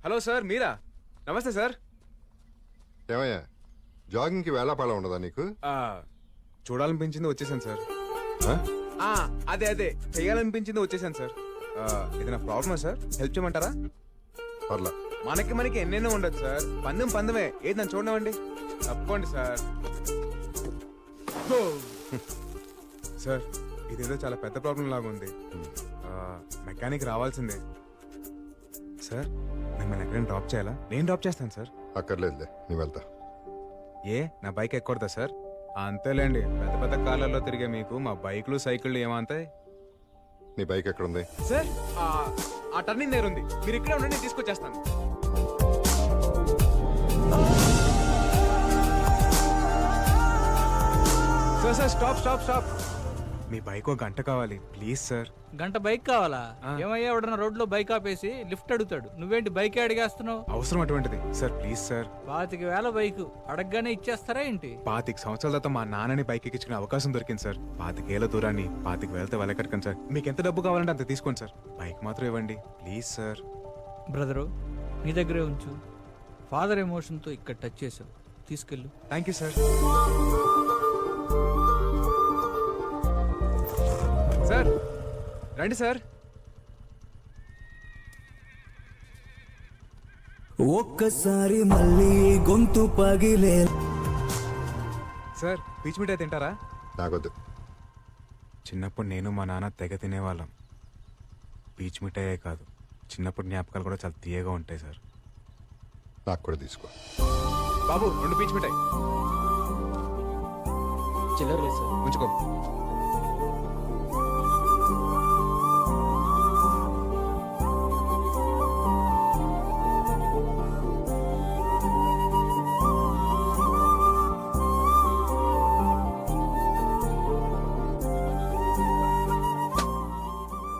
Hello sir మీరా? నమస్తే sir. ఏమయ్యా జాగింగ్కి వేళాపాళ ఉండదా నీకు? చూడాలనిపించింది వచ్చేసాను సార్. ఆ? అదే చేయాలనిపించింది వచ్చేసాను సార్. ఏదైనా ప్రాబ్లమా సార్? హెల్ప్ చేయమంటారా? పర్లా. మనకి ఎన్నెన్నో ఉండదు సార్. పందమే ఏది నన్ను చూడనివ్వండి. తప్పండి సార్. సార్ ఇదేదో చాలా పెద్ద ప్రాబ్లం లాగా ఉంది. మెకానిక్ రావాల్సిందే సార్. మిమ్మల్ని ఎక్కడైనా డ్రాప్ చేయాలా? నేను డ్రాప్ చేస్తాను సార్. అక్కర్లేదులే, నీ వెళ్తా. నా బైక్ ఎక్కకూడదా సార్? అంతేలేండి, పెద్ద పెద్ద కార్లలో తిరిగే మీకు మా బైక్లు సైకిళ్ళు ఏమంతాయి? నీ బైక్ ఎక్కడుంది సార్? ఆ టర్నింగ్ దగ్గర ఉంది. మీరు ఇక్కడే ఉండండి, నేను తీసుకొచ్చేస్తాను. Sir stop. మీ బైక్ ఒక గంట కావాలి ప్లీజ్ సార్. గంట బైక్ కావాలా? ఏమయ్యా, ఎవడన్నా రోడ్లో బైక్ ఆపేసి లిఫ్ట్ అడుగుతాడు, నువ్వేంటి బైక్ అడిగేస్తున్నావు? అవసరం అటువంటిది సార్, ప్లీజ్ సార్. 25,000 బైక్ అడగగానే ఇచ్చేస్తారా ఏంటి? 25 సంవత్సరాల తర్వాత మా నాన్నని బైక్ ఎక్కించుకునే అవకాశం దొరికింది సార్. 25 దూరాన్ని 25,000తో వెళ్ళకట్టకండి సార్. మీకు ఎంత డబ్బు కావాలంటే అంత తీసుకోండి సార్. బైక్ మాత్రం ఇవ్వండి ప్లీజ్ సార్. బ్రదరు, నీ దగ్గరే ఉంచు. ఫాదర్ ఎమోషన్తో ఇక్కడ టచ్ చేసావు, తీసుకెళ్ళు. Thank you sir. సార్ రండి సార్. ఒక్కసారి మళ్ళీ గొంతు పగిలే. సార్ పీచ్ మిఠాయి తింటారా? నాకొద్దు. చిన్నప్పుడు నేను మా నాన్న తెగ తినేవాళ్ళం. పీచ్ మిఠాయే కాదు, చిన్నప్పుడు జ్ఞాపకాలు కూడా చాలా తీయగా ఉంటాయి సార్. నాకు కూడా తీసుకో బాబు. 2 పీచ్ మిఠాయి. చిల్లర లేదు సార్. ఉంచుకో.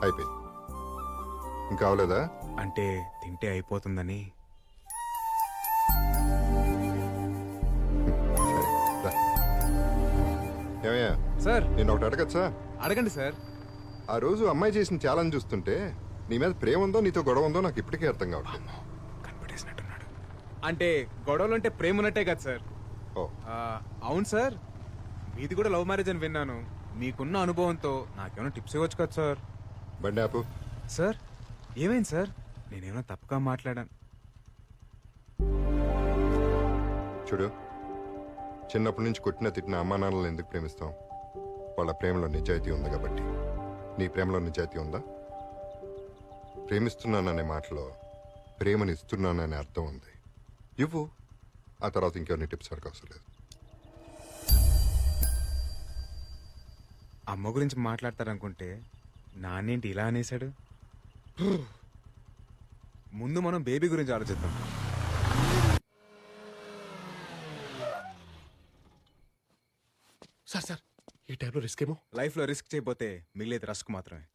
అయిపోయింది. ఇంకా అవలేదా? అంటే తింటే అయిపోతుందని. సరే, రా. ఏమయ్యా సార్ నేను ఒకటి అడగచ్చా? అడగండి సార్. ఆ రోజు అమ్మాయి చేసిన ఛాలెంజ్ చూస్తుంటే నీ మీద ప్రేమ ఉందో నీతో గొడవ ఉందో నాకు ఇప్పటికే అర్థం కావట్లేదు. కనిపెట్టేసినట్టున్నాడు. అంటే గొడవలు అంటే ప్రేమ ఉన్నట్టే కదా సార్? ఓ, అవును సార్. మీది కూడా లవ్ మ్యారేజ్ అని విన్నాను. మీకున్న అనుభవంతో నాకేమైనా టిప్స్ ఇవ్వచ్చు కదా సార్? బండి ఆపు. సార్ ఏమైంది సార్? నేనేమైనా తప్పుగా మాట్లాడాను? చూడు, చిన్నప్పటి నుంచి కొట్టిన తిట్టిన అమ్మా నాన్నలను ఎందుకు ప్రేమిస్తాం? వాళ్ళ ప్రేమలో నిజాయితీ ఉంది కాబట్టి. నీ ప్రేమలో నిజాయితీ ఉందా? ప్రేమిస్తున్నాననే మాటలో ప్రేమని ఇస్తున్నాననే అర్థం ఉంది. ఇవ్వు, ఆ తర్వాత ఇంకెవరిని టిప్స్ అడగ అవసరం లేదు. అమ్మ గురించి మాట్లాడతారనుకుంటే నాన్నేంటి ఇలా అనేశాడు? ముందు మనం బేబీ గురించి ఆలోచిద్దాం. సార్ ఈ టైంలో రిస్క్ ఏమో. లైఫ్లో రిస్క్ చేయకపోతే మిగిలేది రస్క్ మాత్రమే.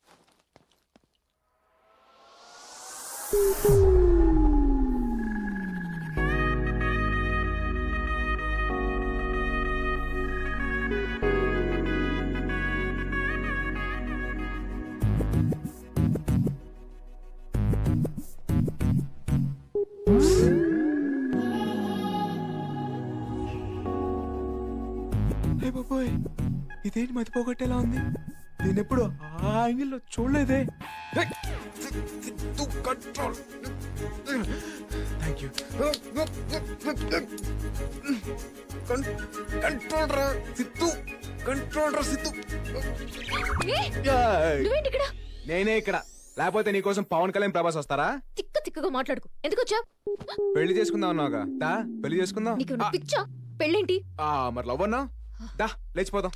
బాబోయ్, ఇదేంటి మతిపోగొట్టేలా ఉంది? నేను ఎప్పుడు ఆ యాంగిల్లో చూడలేదే. Thank you. నేనే ఇక్కడ, లేకపోతే నీకోసం పవన్ కళ్యాణ్ ప్రభాస్ వస్తారా? తిక్కగా మాట్లాడుకు. ఎందుకు వచ్చావు? పెళ్లి చేసుకుందాం అన్నావుగా, దా పెళ్లి చేసుకుందాం. నీకు పిచ్చా? పెళ్ళేంటి? మరి లవ్ అన్నా? దా లేచిపోదాం.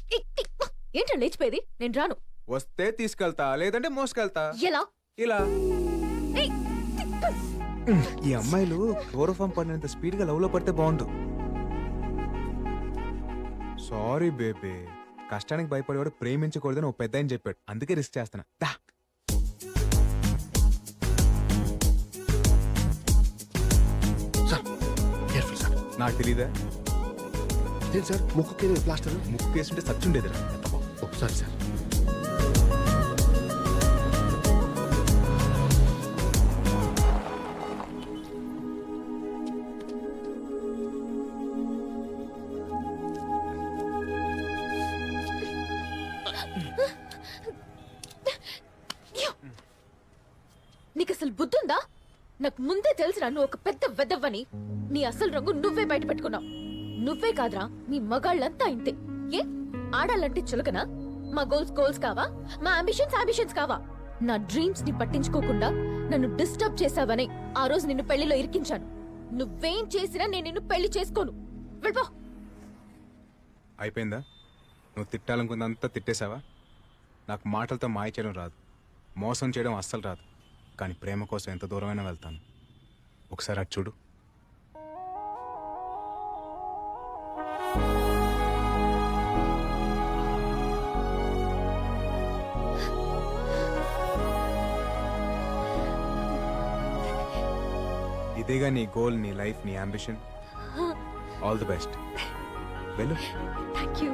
ఏంటో లేచిపోయేది? నేను రాను. వస్తే తీసుకెళ్తా, లేదంటే మోసుకెళ్తా. ఎలా? ఇలా. ఏయ్, తిక్క. ఈ అమ్మాయిలు క్లోరోఫామ్ పడినంత స్పీడ్ గా లవ్ లో పడితే బాగుండు. సారీ బేబీ, కష్టానికి భయపడేవాడు ప్రేమించకూడదని ఓ పెద్ద ఆయన చెప్పాడు, అందుకే రిస్క్ చేస్తున్నా. దా. Sir careful sir. నాకు తెలీదా? ఇదేం సార్ ముక్కుకి ప్లాస్టర్? ముక్కు వేసుంటే సచ్చుండేదిరా. ఒకసారి సార్. నీకు అసలు బుద్ధుందా? నాకు ముందే తెలుసురా నువ్వు ఒక పెద్ద వెదవ్వని. నీ అసలు రంగు నువ్వే బయట పెట్టుకున్నావు. నువ్వే కాదురా, మీ మగాళ్ళంతా ఇంతే. ఏ ఆడాలంటే చులకనా? మా గోల్స్ గోల్స్ కావా? మా అంబిషన్స్ కావా? నా డ్రీమ్స్ ని పట్టించుకోకుండా నన్ను డిస్టర్బ్ చేసావనే ఆ రోజు నిన్ను పెళ్లిలో ఇరికించాను. నువ్వేం చేసినా నేను నిన్ను పెళ్లి చేసుకోను. వెళ్ళిపో. అయిపోయిందా? నువ్వు తిట్టాలనుకున్నంతా తిట్టేశావా? నాకు మాటలతో మాయ చేయడం రాదు, మోసం చేయడం అస్సలు రాదు. కానీ ప్రేమ కోసం ఎంత దూరమైనా వెళ్తాను. ఒకసారి అటు చూడు. ఇదేగా నీ గోల్, నీ లైఫ్, నీ అంబిషన్. All the best. వెళ్ళు. Thank you.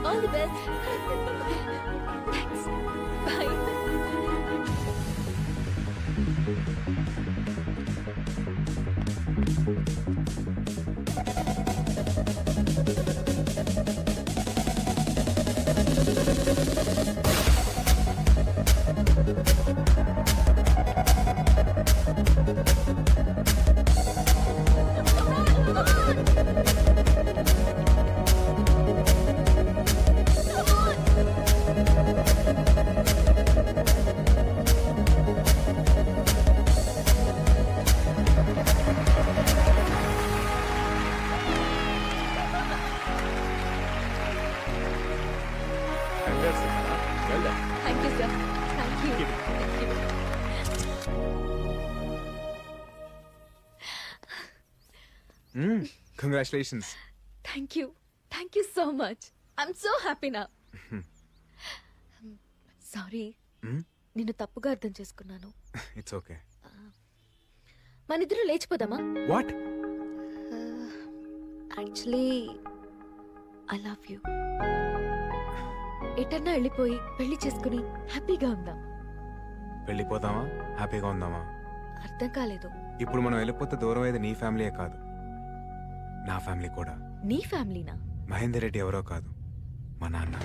All the best. Thanks. Bye. Thank you sir. Thank you. Congratulations. Thank you. Thank you so much. I'm so happy నా. సారీ, నిన్ను తప్పుగా అర్థం చేసుకున్నాను. It's okay. మనిద్దరం లేచిపోదామా? What? Actually I love you. ఎటన్నా వెళ్ళిపోయి పెళ్లి చేసుకుని హ్యాపీగా ఉందాం. వెళ్ళిపోతామా? హ్యాపీగా ఉందామా? అర్థం కాలేదు. ఇప్పుడు మనం వెళ్ళిపోతే దూరం అయ్యేది నీ ఫ్యామిలీయే కాదు, నా ఫ్యామిలీ కూడా. నీ ఫ్యామిలీనా? మహేందర్ రెడ్డి ఎవరో కాదు, మా నాన్న.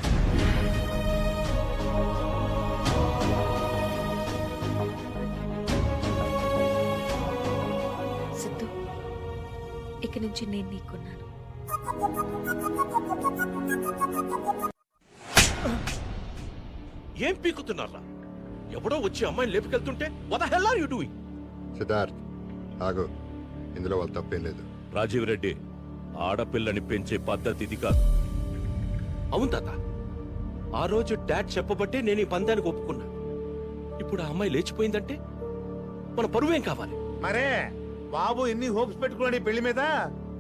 సిద్ధు, ఇక నుంచి నేను నీకున్నాను. ఏం పీకుతున్నారా? ఎవడో వచ్చి అమ్మాయిని లేపుకెళ్తుంటే what the hell are you doing? Siddharth ఆగు, ఇందులో వాళ్ళ తప్పేం లేదు. రాజీవ్ రెడ్డి, ఆడపిల్లని పెంచే పద్ధతి ఇది కాదు. అవును తాత, ఆ రోజు డాడ్ చెప్పబట్టే నేను ఈ పందానికి ఒప్పుకున్నా. ఇప్పుడు ఆ అమ్మాయి లేచిపోయిందంటే మన పరువేం కావాలి? మరే బాబు ఎన్ని హోప్స్ పెట్టుకున్నాడు ఈ పెళ్లి మీద.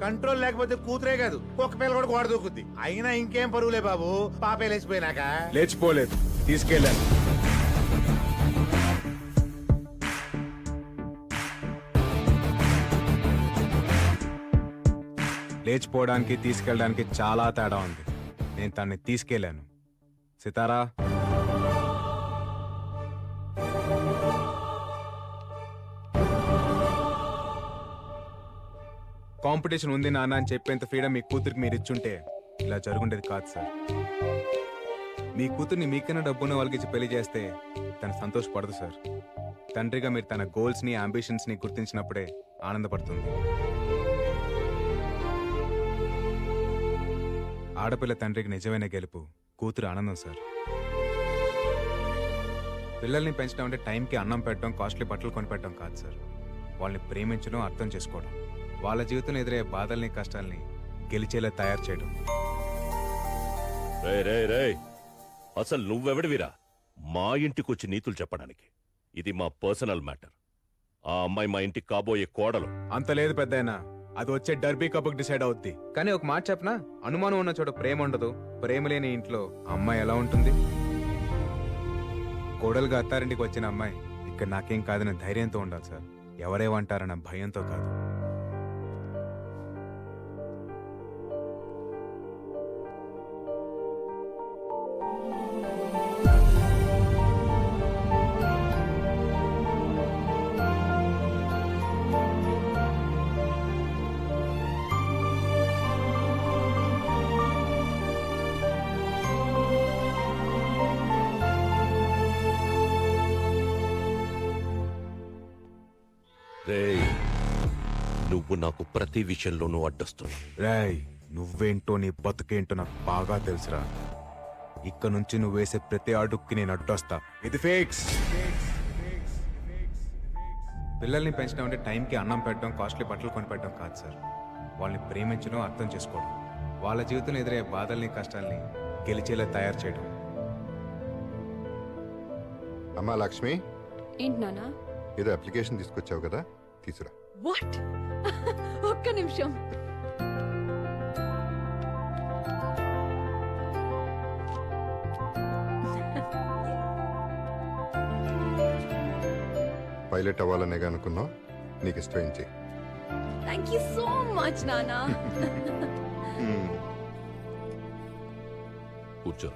కంట్రోల్ లేకపోతే కూతురే కాదు, ఒక్క పిల్ల కూడా గోడ దూకుద్ది. అయినా ఇంకేం పరువులే బాబు, పాపే లేచిపోయినాక. లేచిపోలేదు, తీసుకెళ్ళాను. లేచిపోవడానికి తీసుకెళ్ళడానికి చాలా తేడా ఉంది. నేను తన్ని తీసుకెళ్ళాను. సితారా, కాంపిటీషన్ ఉంది నాన్న అని చెప్పేంత ఫ్రీడమ్ మీ కూతురికి మీరు ఇచ్చుంటే ఇలా జరుగుండేది కాదు సార్. మీ కూతుర్ని మీకన్నా డబ్బున్న వాళ్ళకి ఇచ్చి పెళ్లి చేస్తే తను సంతోషపడదు సార్. తండ్రిగా మీరు తన గోల్స్ని, అంబిషన్స్ని గుర్తించినప్పుడే ఆనందపడుతుంది. ఆడపిల్ల తండ్రికి నిజమైన గెలుపు కూతురు ఆనందం సార్. పిల్లల్ని పెంచడం అంటే టైంకి అన్నం పెట్టడం, కాస్ట్లీ బట్టలు కొనిపెట్టడం కాదు సార్. వాళ్ళని ప్రేమించడం, అర్థం చేసుకోవడం, వాళ్ళ జీవితంలో ఎదురయ్యే బాధల్ని, కష్టాల్ని గెలిచేలా తయారు చేయడం. రేయ్, అసలు నువ్వెవడివిరా మా ఇంటికొచ్చి నీతులు చెప్పడానికి? ఇది మా పర్సనల్ మ్యాటర్. ఆ అమ్మాయి మా ఇంటికి కాబోయే కోడలు. అంత లేదు పెద్దయినా, అది వచ్చే డర్బీ కప్కి డిసైడ్ అవుద్ది. కానీ ఒక మాట చెప్పనా, అనుమానం ఉన్న చోట ప్రేమ ఉండదు. ప్రేమ లేని ఇంట్లో అమ్మాయి ఎలా ఉంటుంది? కోడలుగా అత్తారింటికి వచ్చిన అమ్మాయి ఇక్కడ నాకేం కాదన్న ధైర్యంతో ఉండాలి సార్, ఎవరేమంటారన్న భయంతో కాదు. రేయ్, నువ్వు నాకు ప్రతి విషయంలోనూ అడ్డొస్తున్నావు. రేయ్, నువ్వేంటో నీ బతుకేంటో నాకు బాగా తెలుసురా. ఇక్కడ నుంచి నువ్వు వేసే ప్రతి అడుక్కి నేను అడ్డొస్తా. ఇది ఫిక్స్. పిల్లల్ని పెంచడం అంటే టైంకి అన్నం పెట్టడం, కాస్ట్లీ బట్టలు కొనిపెట్టడం కాదు సార్. వాళ్ళని ప్రేమించడం, అర్థం చేసుకోవడం, వాళ్ళ జీవితంలో ఎదురయ్యే బాధల్ని కష్టాల్ని గెలిచేలా తయారు చేయడం. అమ్మా లక్ష్మి, ఏంటి నానా? ఏదో అప్లికేషన్ తీసుకొచ్చావు కదా, తీసురా. వాట్? ఒక్క నిమిషం. పైలట్ అవ్వాలనేగా అనుకున్నావు, నీకు ఇష్టమైంది. థ్యాంక్ యూ సో మచ్ నానా. కూర్చో.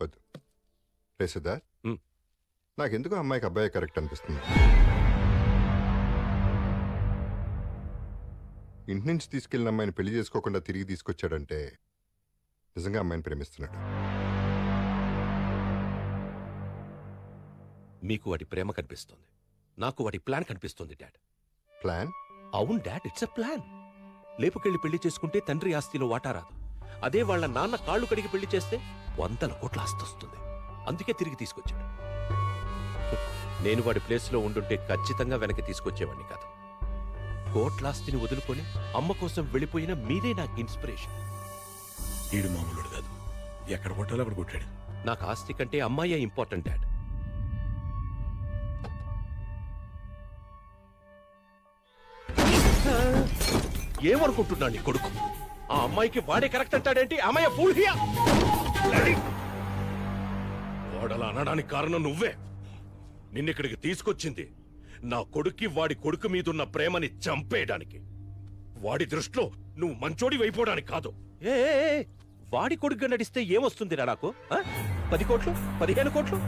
వద్దు రే సిద్ధార్థ్, హ్మ్. నాకెందుకు అమ్మాయికి అబ్బాయి కరెక్ట్ అనిపిస్తుంది. ఇంటి నుంచి తీసుకెళ్ళిన అమ్మాయిని పెళ్లి చేసుకోకుండా తిరిగి తీసుకొచ్చాడంటే నిజంగా అమ్మాయిని ప్రేమిస్తున్నాడు. మీకు వాడి ప్రేమ కనిపిస్తుంది, నాకు వాడి ప్లాన్ కనిపిస్తుంది డాడ్. ప్లాన్? అవును డాడ్, ఇట్స్ ఎ ప్లాన్. లేపుకెళ్ళి పెళ్లి చేసుకుంటే తండ్రి ఆస్తిలో వాటా రాదు. అదే వాళ్ళ నాన్న కాళ్ళు కడిగి పెళ్లి చేస్తే 100 కోట్ల ఆస్తి వస్తుంది. అందుకే తిరిగి తీసుకొచ్చాడు. నేను వాడి ప్లేస్లో ఉండుంటే ఖచ్చితంగా వెనక్కి తీసుకొచ్చేవాడిని కాదు. కోట్లాస్తిని వదులుకొని అమ్మ కోసం వెళ్ళిపోయిన మీరే నాకు ఇన్స్పిరేషన్. ఈడు మామూలుడు కాదు, ఎక్కడ కొట్టాలో అక్కడ కొట్టాడు. నాకు ఆస్తి కంటే అమ్మాయే ఇంపార్టెంట్ డాడ్. ఏమనుకుంటున్నాడు నీ కొడుకు? ఆ అమ్మాయికి వాడే కరెక్ట్ అంటాడేంటి? అమ్మాయి ఫూల్ హియా. వాడలా అనడానికి కారణం నువ్వే. నిన్నిక్కడికి తీసుకొచ్చింది నా కొడుక్కి వాడి కొడుకు మీదున్న ప్రేమని చంపేయడానికి. వాడి దృష్టిలో నువ్వు మంచోడి వైపోవడానికి కాదు. ఏ వాడి కొడుకుగా నడిస్తే ఏమొస్తుందిరా నాకు? 10 కోట్లు, 15 కోట్లు?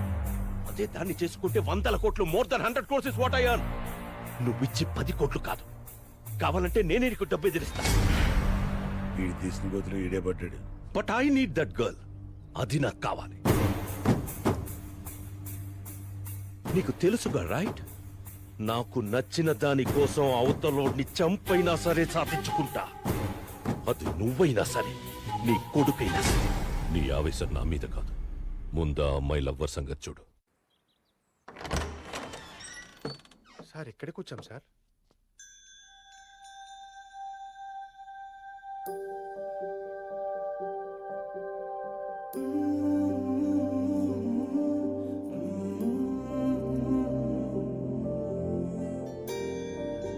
అదే దాన్ని చేసుకుంటే 100 కోట్లు, more than 100 crores is what I earn. నువ్విచ్చి 10 కోట్లు కాదు, కావాలంటే నేనే నీకు డబ్బు ఎదిరిస్తా. వీడి తీసుకుని పోతున్న ఈడే పడ్డాడు. But I need that girl. అది నాకు కావాలి. నీకు తెలుసుగా రైట్? నాకు నచ్చిన దాని కోసం అవతలోడిని చంపైనా సరే సాధించుకుంటా. అది నువ్వైనా సరే, నీ కొడుకైనా సరే. నీ ఆవేశం నా మీద కాదు, ముందా అమ్మాయి లవ్వర్ సంగతి చూడు. సార్ ఎక్కడికి వచ్చాం సార్?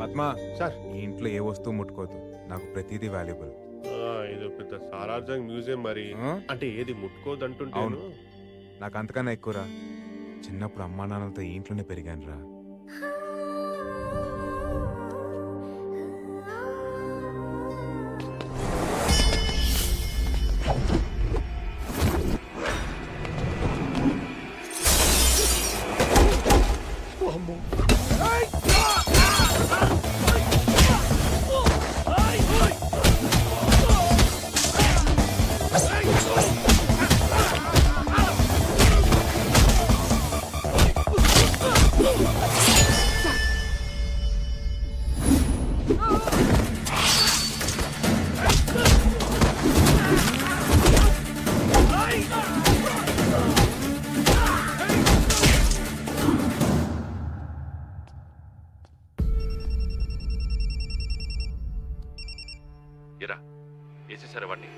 పద్మా, సార్ ఈ ఇంట్లో ఏ వస్తువు ముట్టుకోవద్దు. నాకు ప్రతిదీ వాల్యుబుల్. ఇది పెద్ద సారార్థం మ్యూజియం మరి. అంటే ఏది ముట్టుకోదంటుంటే అవును. నాకు అంతకన్నా ఎక్కువరా. చిన్నప్పుడు అమ్మా నాన్నలతో ఈ ఇంట్లోనే పెరిగాను రా. ఎరా వేసేసారా వాడిని?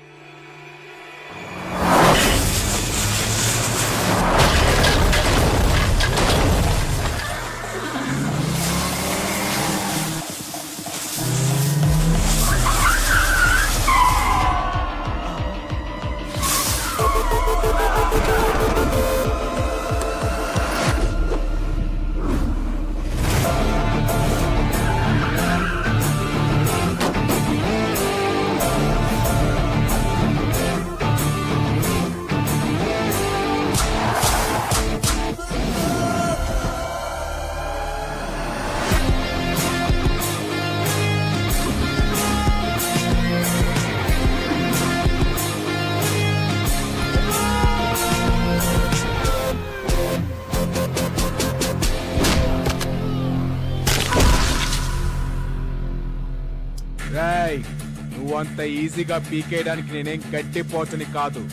అంత ఈజీగా పీకేయడానికి నేనేం గట్టిపోతుని కాదు,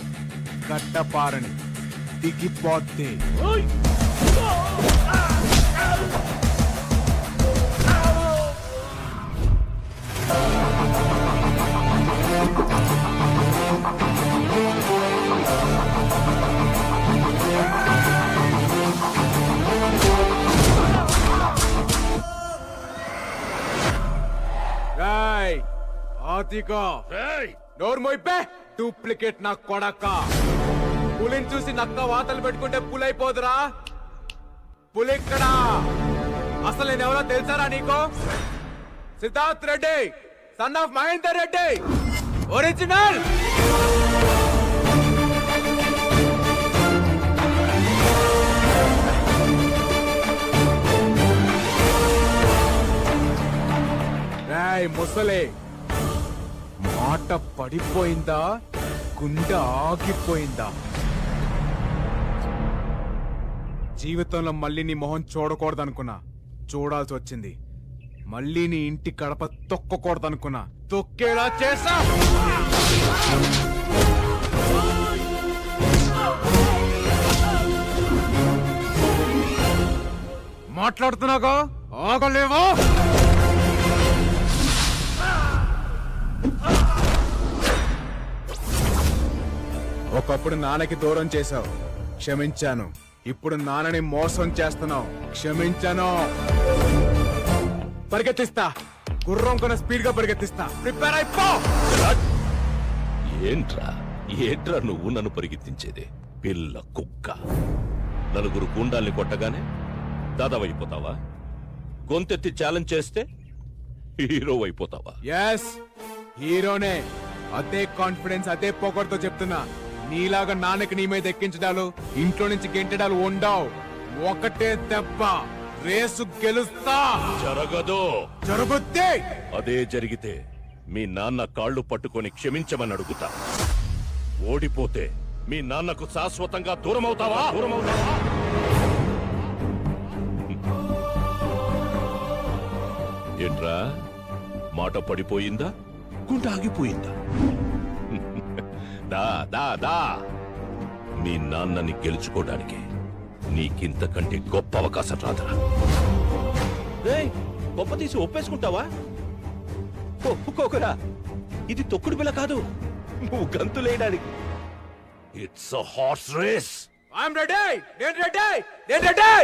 గట్టపారని దిగిపోద్ది. రాయ్ ఆతిగా నోరు మోయిపే, డూప్లికేట్ నా కొడక. పులిని చూసి నక్క వాతలు పెట్టుకుంటే పులైపోదురా. పులిక్కడా అసలు నేను ఎవరో తెలుసారా నీకు? Siddharth Reddy, son of Mahender Reddy, original. రాయ్ ముసలే, మాట పడిపోయిందా, గుండె ఆగిపోయిందా? జీవితంలో మళ్ళీ నీ మొహం చూడకూడదనుకున్నా, చూడాల్సి వచ్చింది. మళ్ళీ నీ ఇంటి గడప తొక్కకూడదనుకున్నా, తొక్కేలా చేసా. మాట్లాడుతున్నాగా ఆగలేవా? ఒకప్పుడు నాన్నకి దూరం చేశావు, క్షమించాను. ఇప్పుడు నాన్నని మోసం చేస్తున్నావు, క్షమించాను. పరిగెత్తిస్తా, గుర్రం కొన స్పీడ్ గా పరిగెత్తిస్తా. ప్రిపేర్ అయిపో. ఏంట్రా నువ్వు నన్ను పరిగెత్తించేది? పిల్ల కుక్క. నలుగురు గుండాల్ని కొట్టగానే దాదావైపోతావా? గొంతెత్తి ఛాలెంజ్ చేస్తే హీరో అయిపోతావా? ఎస్, హీరోనే. అదే కాన్ఫిడెన్స్, అదే పొగర్తో చెప్తున్నా. నీలాగా నాన్నకి నీ మీద ఎక్కించడాలు, ఇంట్లో నుంచి గెంటడాలు ఉండవు. ఒకటే దెబ్బ, రేసు గెలుస్తా. జరగదు. జరుగుద్ది. అదే జరిగితే మీ నాన్న కాళ్ళు పట్టుకొని క్షమించమని అడుగుతా. ఓడిపోతే మీ నాన్నకు శాశ్వతంగా దూరం అవుతావా? ఏంట్రా, మాట పడిపోయిందా, గుండె ఆగిపోయిందా? దా దా దా, మీ నాన్నని గెలుచుకోవడానికి నీకింతకంటే గొప్ప అవకాశం రాదురా. గొప్ప తీసి ఒప్పేసుకుంటావా? ఒప్పుకోకరా, ఇది తొక్కుడు బిల్ల కాదు, నువ్వు గంతులేయడానికి. It's a horse race. I'm ready. నేను రెడీ. నేను రెడీ.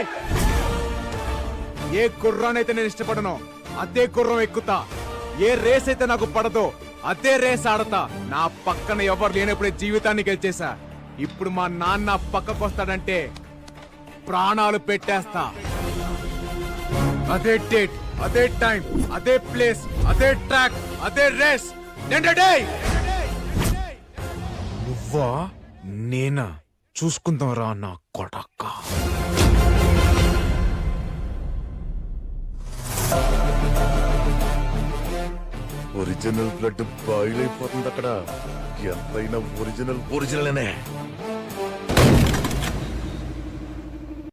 ఏ గుర్రానైతే నేను ఇష్టపడను అదే గుర్రం ఎక్కుతా. ఏ రేస్ అయితే నాకు పడదో అదే రేస్ ఆడతా. నా పక్కన ఎవరు లేనప్పుడే జీవితాన్ని గెలిచేశా. ఇప్పుడు మా నాన్న పక్కకు వస్తాడంటే ప్రాణాలు పెట్టేస్తా. అదే డేట్, అదే టైం, అదే ప్లేస్, అదే ట్రాక్, అదే రేస్. నేను రెడీ. నువ్వా నేనా చూసుకుందాం రా నా కొడక్క. ఒరిజినల్ బ్లడ్ బాయిల్ అయిపోతుంది అక్కడ. ఎంతైనా ఒరిజినల్ ఒరిజినల్ అనే